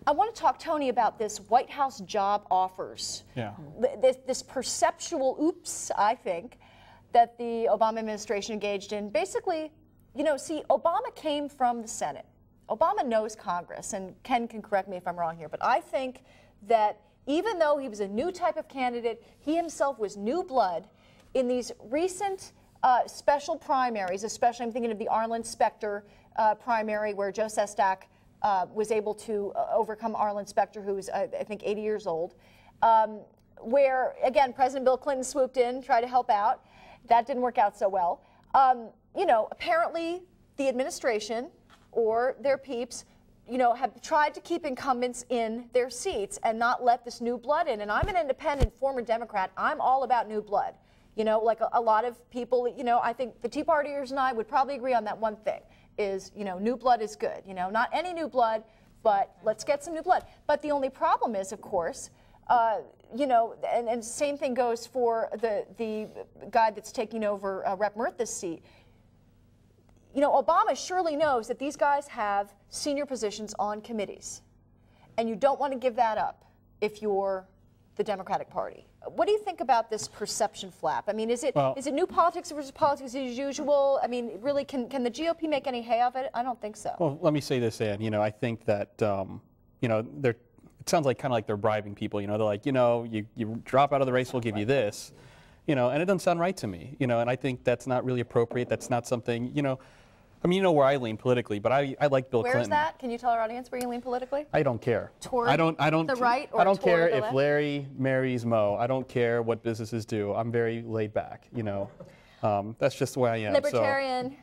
I want to talk, Tony, about this White House job offers. Yeah. This perceptual oops, I think, that the Obama administration engaged in. Basically, you know, see, Obama came from the Senate. Obama knows Congress, and Ken can correct me if I'm wrong here, but I think that even though he was a new type of candidate, he himself was new blood in these recent special primaries, especially I'm thinking of the Arlen Specter primary where Joe Sestak was able to overcome Arlen Specter, who's, I think, 80 years old, where, again, President Bill Clinton swooped in, tried to help out. That didn't work out so well. You know, apparently the administration or their peeps, you know, have tried to keep incumbents in their seats and not let this new blood in. And I'm an independent former Democrat. I'm all about new blood. You know, like a lot of people, you know, I think the Tea Partiers and I would probably agree on that one thing is, you know, new blood is good. You know, not any new blood, but let's get some new blood. But the only problem is, of course, you know, and same thing goes for the guy that's taking over Rep. Murtha's seat. You know, Obama surely knows that these guys have senior positions on committees, and you don't want to give that up if you're the Democratic Party. What do you think about this perception flap? I mean, is it new politics versus politics as usual? I mean, really, can the GOP make any hay of it? I don't think so. Well, let me say this, Ann. You know, I think that, you know, it sounds like kind of like they're bribing people. You know, they're like, you know, you drop out of the race, we'll give you this. You know, and it doesn't sound right to me. You know, and I think that's not really appropriate. That's not something, you know. I mean, you know where I lean politically, but I like Bill Clinton. Where's that? Can you tell our audience where you lean politically? I don't care. Toward I don't the right or I don't toward care the if left? Larry marries Mo. I don't care what businesses do. I'm very laid back, you know. That's just the way I am. Libertarian. So,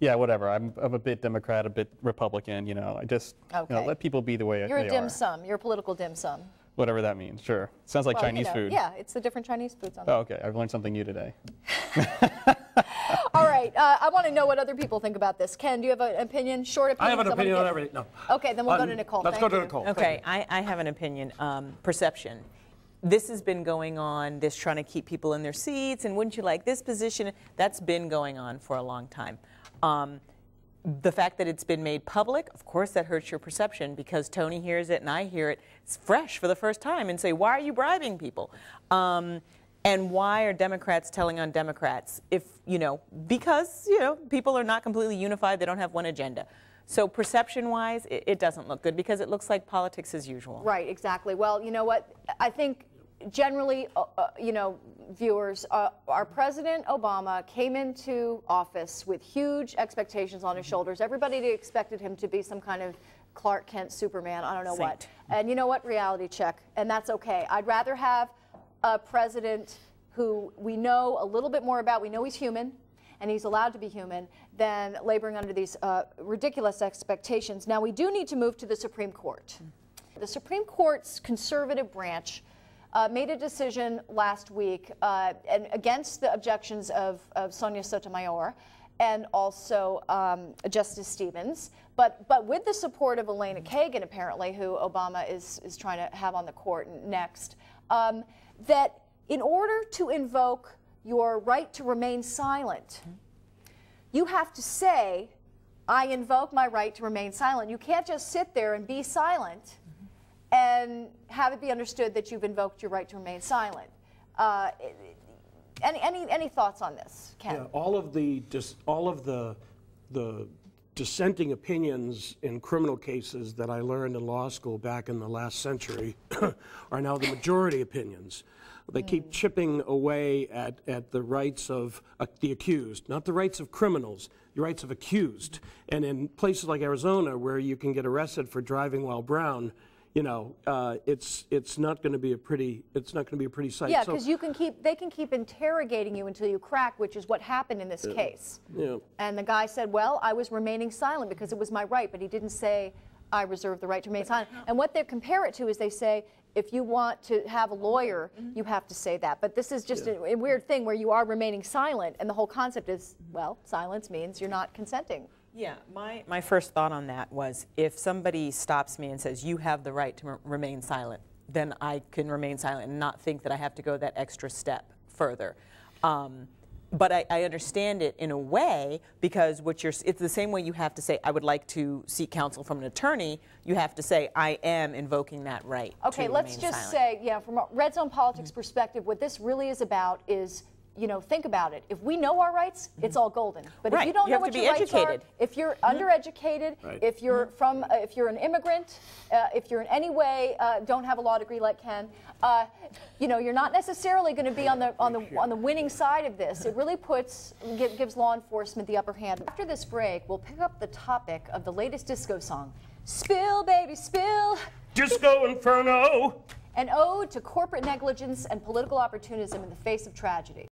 yeah, whatever. I'm a bit Democrat, a bit Republican, you know. I just you know, let people be the way You're they a dim are. sum. You're a political dim sum. Whatever that means, sure. Sounds like Well, Chinese you know, food. Yeah, it's the different Chinese foods on Oh, okay. I've learned something new today. All right. I want to know what other people think about this. Ken, do you have an opinion? Short opinion? I have an opinion on everything. No. Okay, then we'll go to Nicole. Let's go to Nicole. Okay, I have an opinion. Perception. This has been going on, this trying to keep people in their seats, and wouldn't you like this position? That's been going on for a long time. The fact that it's been made public, of course, that hurts your perception because Tony hears it and I hear it. It's fresh for the first time and say, why are you bribing people? And why are Democrats telling on Democrats? If, you know, because, you know, people are not completely unified. They don't have one agenda. So perception-wise, it doesn't look good because it looks like politics as usual. Right, exactly. Well, you know what? I think generally, you know, viewers, our President Obama came into office with huge expectations on his shoulders. Everybody expected him to be some kind of Clark Kent Superman, I don't know what. And you know what? Reality check. And that's okay. I'd rather have a president who we know a little bit more about. We know he's human, and he's allowed to be human, than laboring under these ridiculous expectations. Now, we do need to move to the Supreme Court. The Supreme Court's conservative branch made a decision last week and against the objections of Sonia Sotomayor and also Justice Stevens, but with the support of Elena Kagan, apparently, who Obama is trying to have on the court next, that in order to invoke your right to remain silent, you have to say, I invoke my right to remain silent. You can't just sit there and be silent and have it be understood that you've invoked your right to remain silent. Any thoughts on this, Ken? Yeah, all of the dissenting opinions in criminal cases that I learned in law school back in the last century are now the majority opinions. They keep chipping away at the rights of the accused, not the rights of criminals, the rights of accused. And in places like Arizona, where you can get arrested for driving while brown, you know, it's not going to be a pretty sight. Yeah, because they can keep interrogating you until you crack, which is what happened in this case. Yeah. And the guy said, well, I was remaining silent because it was my right, but he didn't say I reserve the right to remain silent. And what they compare it to is they say, if you want to have a lawyer, you have to say that. But this is just a weird thing where you are remaining silent, and the whole concept is, well, silence means you're not consenting. Yeah, my first thought on that was if somebody stops me and says, you have the right to remain silent, then I can remain silent and not think that I have to go that extra step further. But I understand it in a way, because it's the same way you have to say, I would like to seek counsel from an attorney. You have to say, I am invoking that right. Okay, let's just say, from a red zone politics perspective, what this really is about is, think about it. If we know our rights, it's all golden. But if you don't know what your rights are, if you're undereducated, if you're if you're an immigrant, if you're in any way don't have a law degree like Ken, you're not necessarily going to be on the winning side of this. It really gives law enforcement the upper hand. After this break, we'll pick up the topic of the latest disco song, "Spill, Baby, Spill." Disco Inferno. An ode to corporate negligence and political opportunism in the face of tragedy.